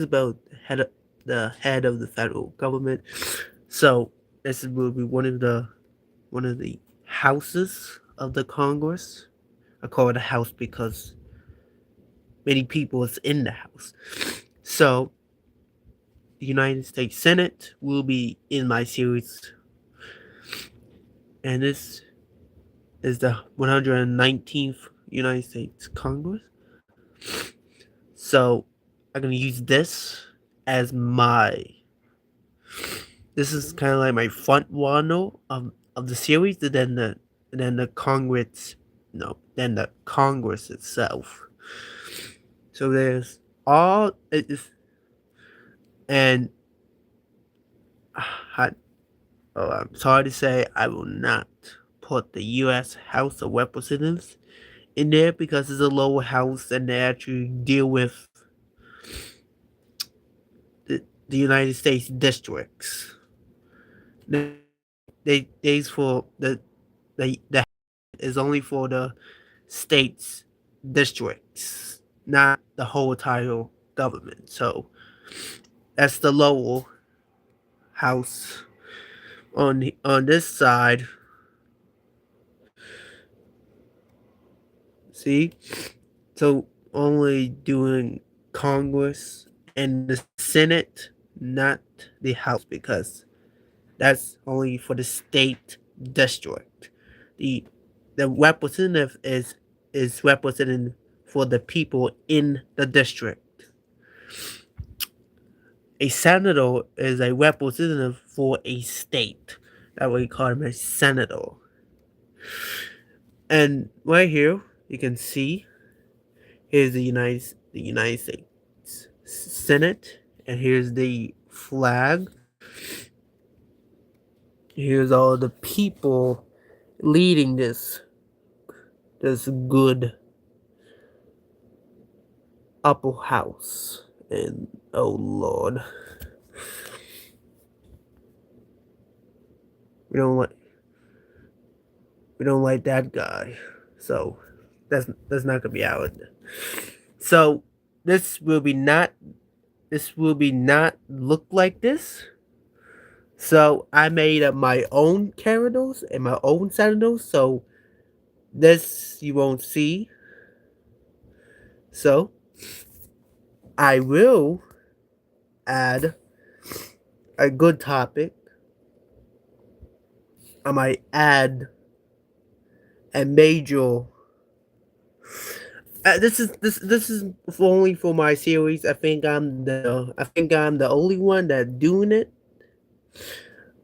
about the head of the federal government. So this will be one of the houses of the Congress. I call it a house because many people is in the house. So the United States Senate will be in my series, and this is the 119th United States Congress. So I'm gonna use this as my. This is kind of like my front runner of the series, and then the Congress, no, then the Congress itself. So there's all it is, and I, I'm sorry to say, I will not put the U.S. House of Representatives in there because it's a lower house and they actually deal with the United States districts. They's for the is only for the states districts, not the whole entire government. So that's the lower house. On this side, see, so only doing Congress and the Senate, not the House, because that's only for the state district. The the representative is representing for the people in the district. A senator is a representative for a state. That way, we call him a senator. And right here, you can see here's the United States Senate, and here's the flag. Here's all the people leading this good upper house. And oh Lord, we don't like we don't like that guy. So that's not gonna be out. So this will be not look like this. So I made up my own characters and my own senators. So this you won't see. So I will add a good topic. I might add a major. This is only for my series. I think I'm the only one that doing it,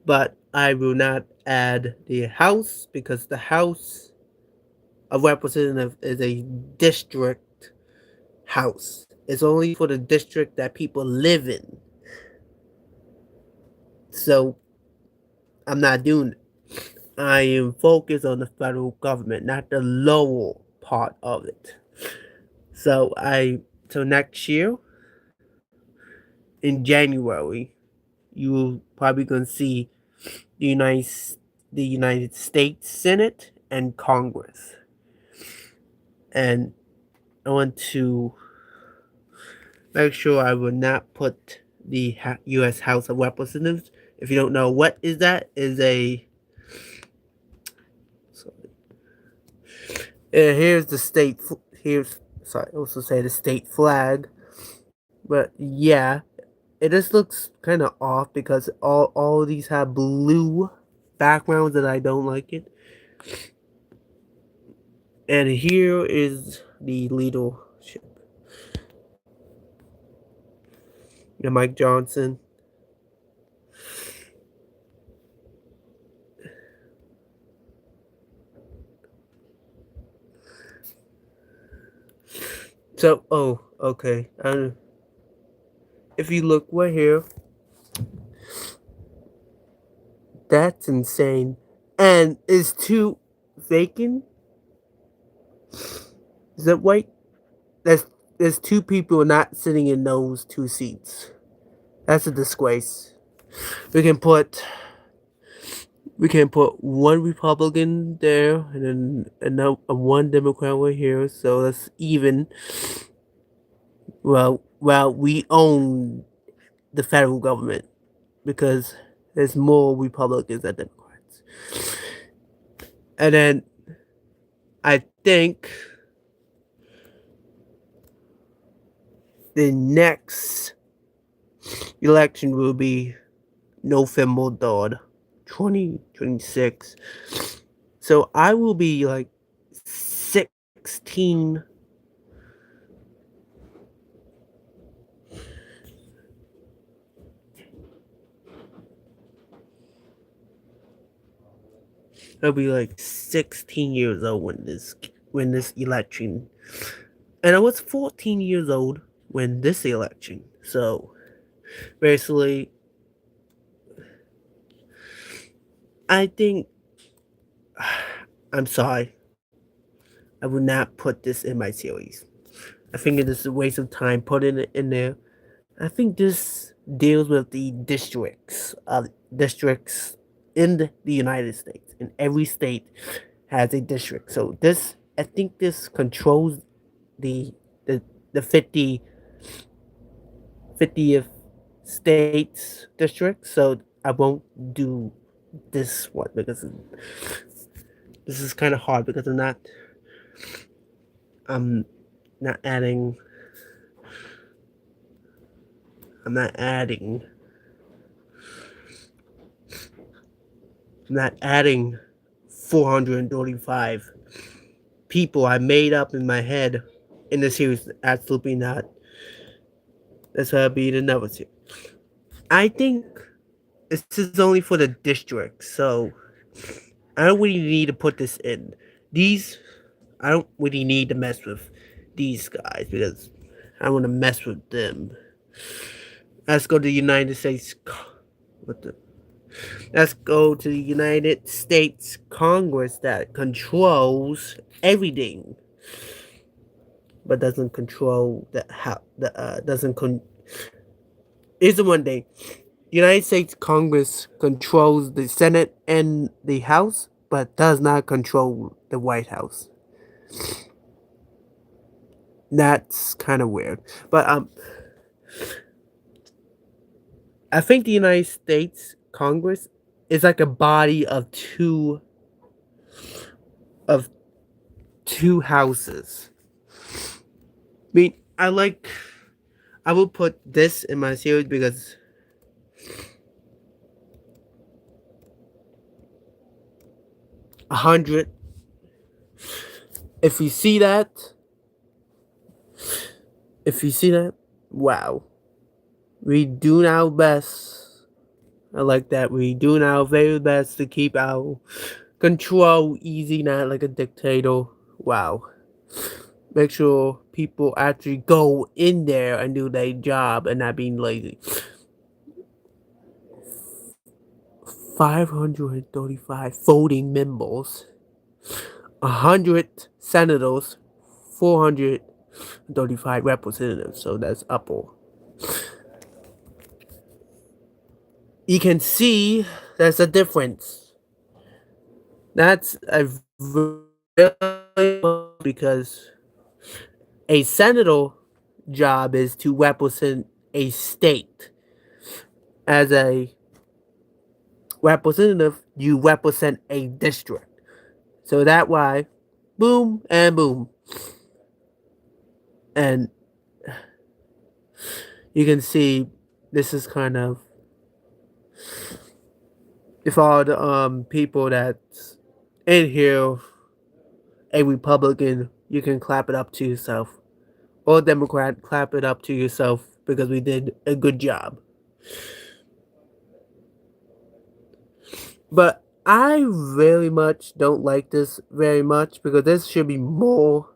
but I will not add the House because the House of Representatives is a district house. It's only for the district that people live in. So I'm not doing it. I am focused on the federal government, not the lower part of it. So next year in January, you will probably gonna see the United the United States Senate and Congress, and I want to make sure I will not put the U.S. House of Representatives. If you don't know what is that, is a here's the state. Here's sorry. Also say the state flag, but yeah, it just looks kind of off because all of these have blue backgrounds and I don't like it. And here is the leadership. Mike Johnson. So, oh, okay. If you look right here, that's insane. And is two vacant? Is that right? There's two people not sitting in those two seats. That's a disgrace. We can put one Republican there and then one Democrat right here. So that's even. Well, we own the federal government because there's more Republicans than Democrats. And then I think the next election will be November 3rd, 2026. So I will be like 16. I'll be like 16 years old when this election, and I was 14 years old when this election. So basically, I think I'm sorry. I would not put this in my series. I think it is a waste of time putting it in there. I think this deals with the districts in the United States. And every state has a district. So I think this controls the the the 50th states district. So I won't do this one because this is kind of hard because I'm not adding I'm not adding I'm not adding 435 people I made up in my head in the series. Absolutely not. That's how I beat another series. I think this is only for the district, so I don't really need to put this in. These, I don't really need to mess with these guys because I want to mess with them. Let's go to the United States. What the? Let's go to the United States Congress that controls everything, but doesn't control the how the doesn't con. Is the one thing. The United States Congress controls the Senate and the House, but does not control the White House. That's kind of weird. But I think the United States Congress is like a body of two houses. I mean, I will put this in my series because 100. If you see that, wow. We do our best. I like that. We do our very best to keep our control easy, not like a dictator. Wow. Make sure people actually go in there and do their job and not being lazy. 535 voting members, 100 senators, 435 representatives. So that's upper. You can see there's a difference. That's a really because a senator job is to represent a state. As a representative, you represent a district. So that why, boom and boom. And you can see this is kind of, if all the people that's in here a Republican, you can clap it up to yourself. Or Democrat, clap it up to yourself because we did a good job. But I very much don't like this very much because this should be more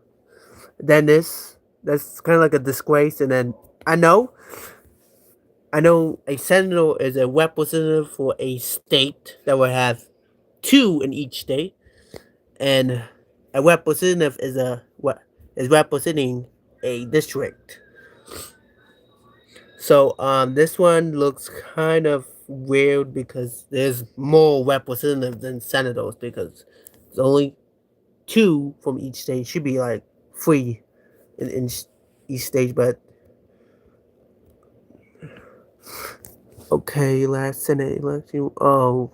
than this. That's kind of like a disgrace. And then I know a senator is a representative for a state that will have two in each state, and a representative is representing a district. So this one looks kind of weird because there's more representatives than senators because there's only two from each state. Should be like three in each state, but Okay, last Senate election. Oh,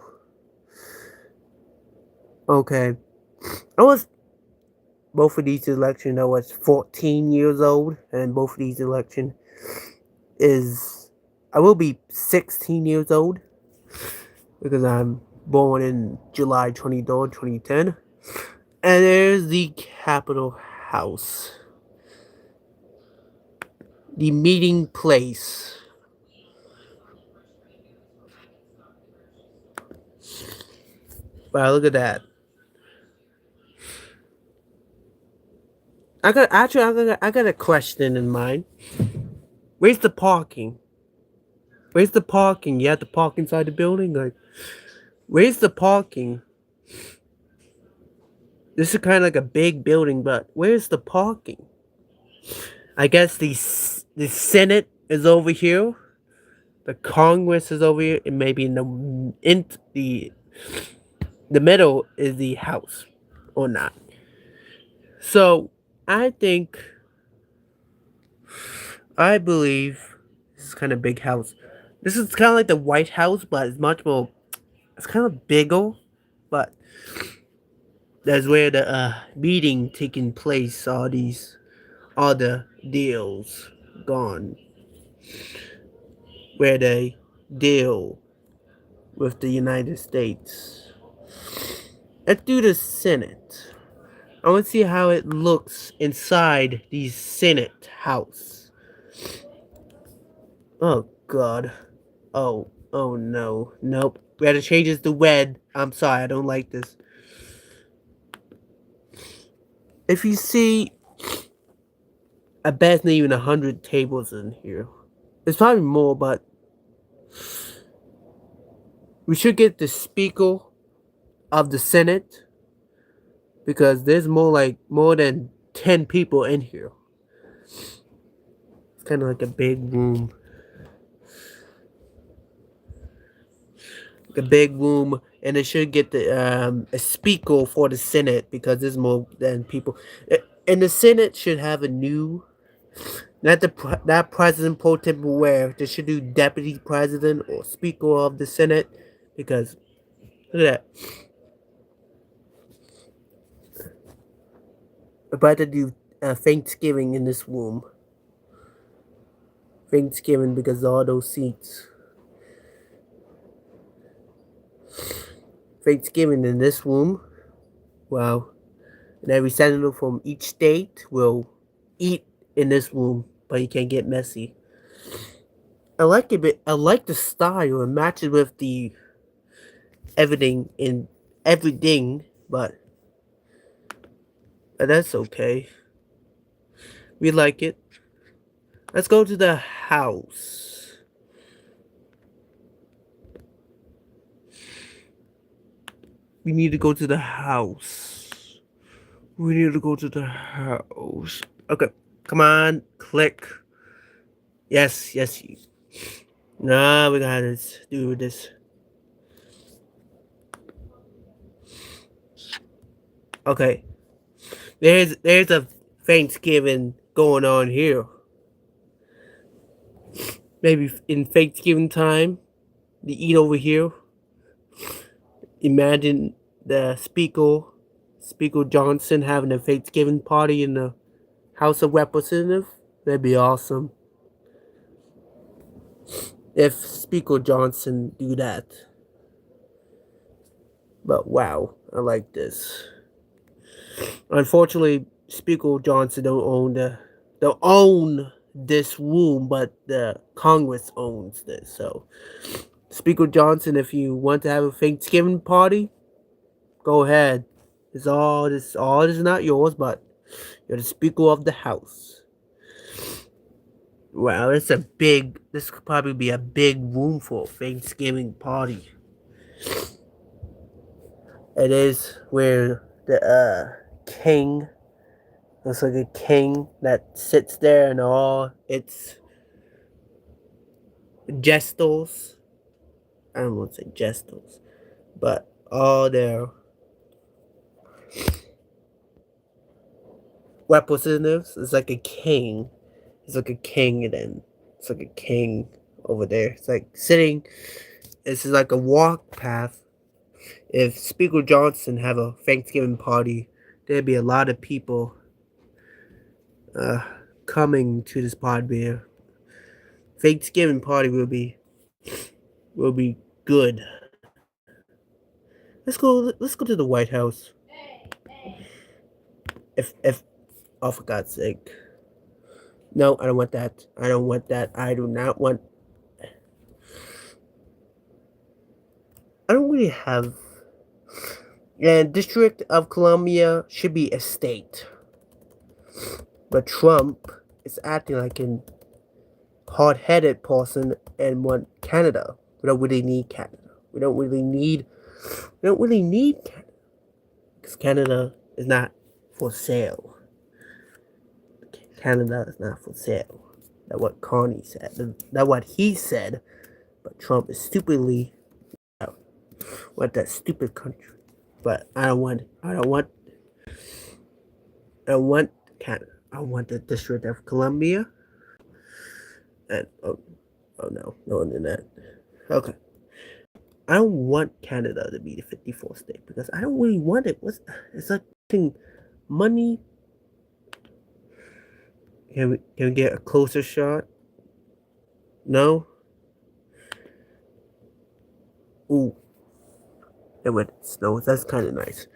okay. I was both of these elections. I was 14 years old, and both of these elections is I will be 16 years old because I'm born in July 23rd, 2010. And there's the Capitol House, the meeting place. Wow, look at that. I got a question in mind. Where's the parking? Where's the parking? You have to park inside the building? Like, where's the parking? This is kind of like a big building, but where's the parking? I guess the Senate is over here. The Congress is over here, and maybe in the middle is the House, or not. So I think I believe this is kind of big house. This is kind of like the White House, but it's much more. It's kind of bigger, but that's where the meeting taking place. All the deals gone, where they deal with the United States. Let's do the Senate. I want to see how it looks inside the Senate House. Oh God. Oh no. Nope. We had to change this to red. I'm sorry, I don't like this. If you see, I bet it's not even 100 tables in here. It's probably more, but we should get the Speaker of the Senate because there's more than 10 people in here. It's kind of like a big room. A big room, and it should get the a speaker for the Senate because there's more than people. And the Senate should have a new, not president pro temporary. They should do deputy president or speaker of the Senate because look at that. We're about to do Thanksgiving in this room. Thanksgiving because of all those seats. Thanksgiving in this room. Wow. And every senator from each state will eat in this room, but you can't get messy. I like it, but I like the style. It matches with the everything, but that's okay. We like it. Let's go to the house. We need to go to the house. We need to go to the house. Okay, come on, click. Yes. Nah, we gotta do this. Okay, there's a Thanksgiving going on here. Maybe in Thanksgiving time, they eat over here. Imagine the Speaker Johnson, having a Thanksgiving party in the House of Representatives. That'd be awesome. If Speaker Johnson do that. But wow, I like this. Unfortunately, Speaker Johnson don't own this room, but the Congress owns this. So, Speaker Johnson, if you want to have a Thanksgiving party, go ahead. All this is not yours, but you're the Speaker of the House. Wow, this could probably be a big room for a Thanksgiving party. It is where the king looks like a king that sits there and all its jesters. I don't want to say jesters, but all their representatives. It's like a king. It's like a king, and then it's like a king over there. It's like sitting. This is like a walk path. If Speaker Johnson have a Thanksgiving party, there'd be a lot of people uh, coming to this party. Thanksgiving party will be good. Let's go. Let's go to the White House. If oh, for God's sake. No, I don't want that. I don't want that. I do not want. I don't really have. And District of Columbia should be a state, but Trump is acting like a hard-headed person and want Canada. We don't really need Canada. We don't really need Canada because Canada is not for sale. Canada is not for sale. That's what Carney said. That's what he said. But Trump is stupidly out. What that stupid country. But I don't want Canada. I want the District of Columbia. And oh no, no internet. Okay. I don't want Canada to be the 54th state because I don't really want it. It's like money. Can we get a closer shot? No? Ooh. It went snow. That's kind of nice.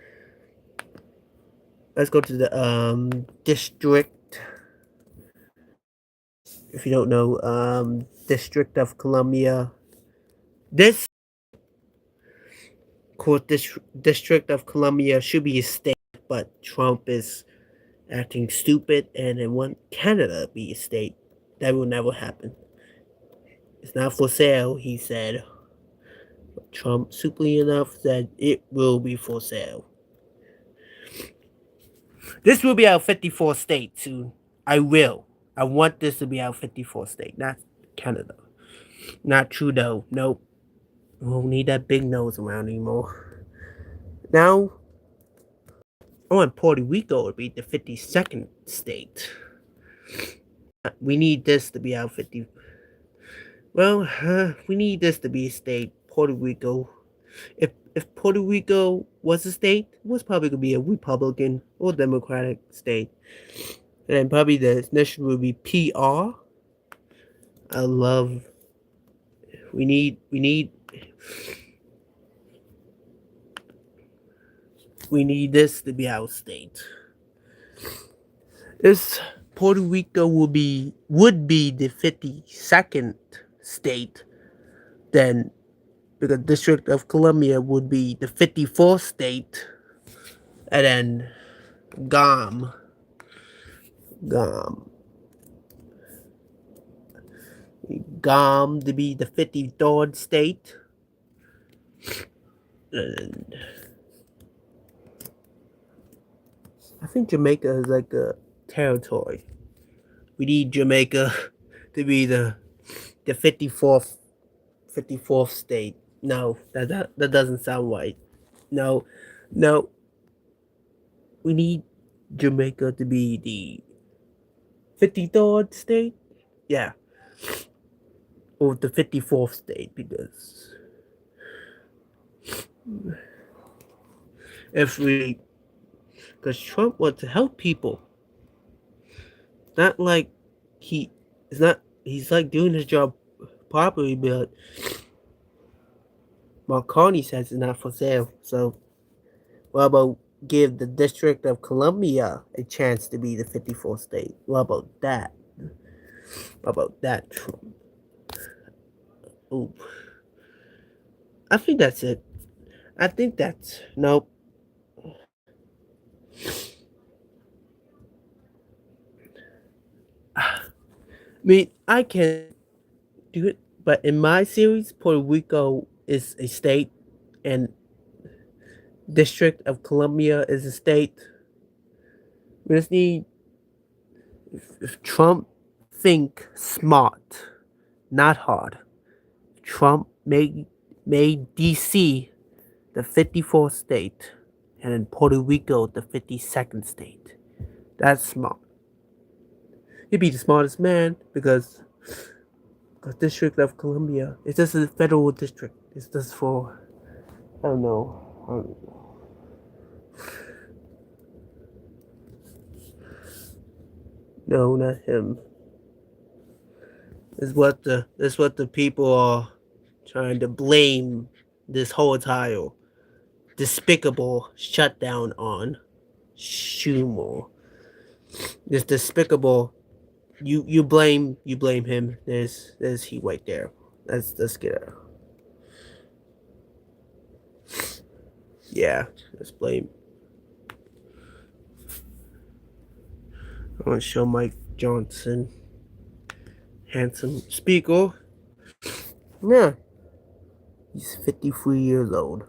Let's go to the district. If you don't know, District of Columbia. This District of Columbia should be a state, but Trump is acting stupid and they want Canada to be a state. That will never happen. It's not for sale, he said. But Trump, stupidly enough, said it will be for sale. This will be our 54th state soon. I want this to be our 54th state, not Canada. Not Trudeau. Nope. We won't need that big nose around anymore. Now, I want Puerto Rico to be the 52nd state. We need this to be our 50. Well, we need this to be a state. Puerto Rico. If Puerto Rico was a state, it was probably gonna be a Republican or Democratic state. And then probably the initial would be PR. I love. We need this to be our state. This Puerto Rico would be the 52nd state. Then the District of Columbia would be the 54th state. And then Guam to be the 53rd state. And I think Jamaica is like a territory. We need Jamaica to be the 54th state. No, that doesn't sound right. No. We need Jamaica to be the 53rd state. Yeah. Or the 54th state because because Trump wants to help people. It's not like he's like doing his job properly, but Marconi says it's not for sale. So what about give the District of Columbia a chance to be the 54th state? What about that? What about that, Trump? Ooh. I think that's it. Nope. I mean, I can do it, but in my series, Puerto Rico is a state, and District of Columbia is a state. We just need if Trump think smart, not hard. Trump made DC the 54th state, and then Puerto Rico the 52nd state. That's smart. He'd be the smartest man because the District of Columbia. It's just a federal district. It's just for, I don't know. No, not him. It's what the people are trying to blame this whole entire despicable shutdown on Schumer. This despicable. You blame him. There's he right there. Let's get it. Yeah, let's blame. I want to show Mike Johnson, handsome speaker. Yeah, he's 53 years old.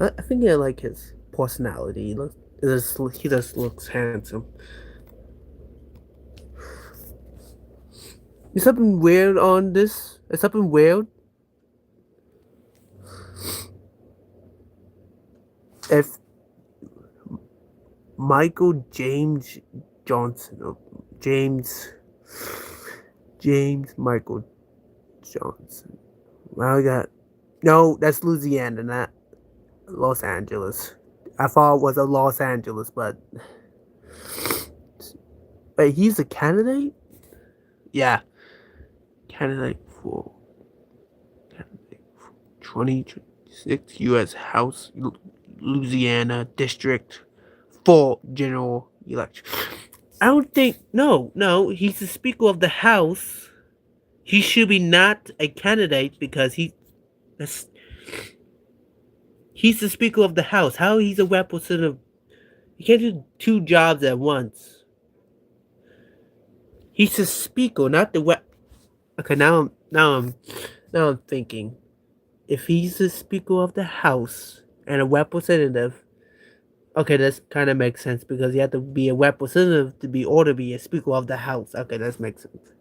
I think I like his personality. He just looks handsome. Is something weird on this? Is something weird? If Michael James Johnson, or James Michael Johnson. Well, we got no. That's Louisiana, not Los Angeles. I thought it was a Los Angeles, but wait, he's a candidate? Yeah, candidate for 26 U.S. House, Louisiana District for general election. I don't think. No, he's the Speaker of the House. He should be not a candidate because he's the Speaker of the House. How he's a representative? You can't do two jobs at once. He's the Speaker, not the rep. Okay, now I'm thinking. If he's the Speaker of the House and a representative, okay, that kind of makes sense because you have to be a representative to be a Speaker of the House. Okay, that makes sense.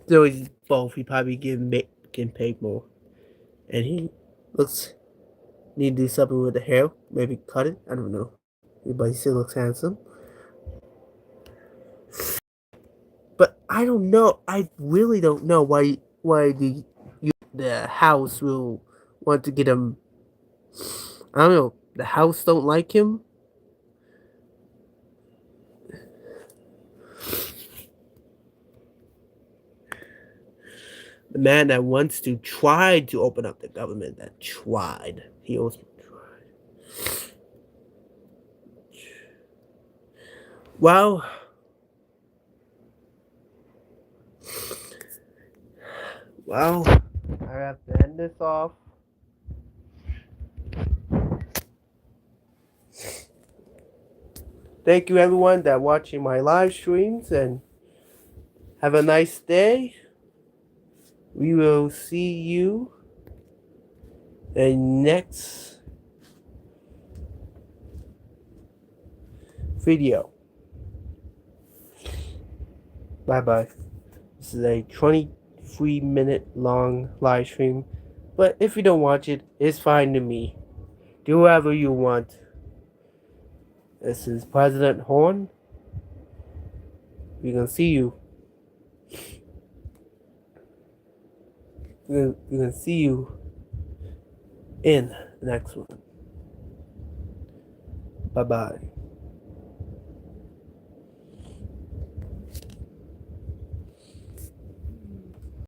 So he's both. He probably getting paid more, and he looks need to do something with the hair. Maybe cut it. I don't know. But he still looks handsome. But I don't know. I really don't know why the House will want to get him. I don't know. The House don't like him. The man that wants to try to open up the government, that tried. He also tried. Well, I have to end this off. Thank you everyone that watching my live streams and have a nice day. We will see you in next video. Bye bye. This is a 23-minute long live stream, but if you don't watch it, it's fine to me. Do whatever you want. This is President Horn. We can see you. We can see you in the next one. Bye bye.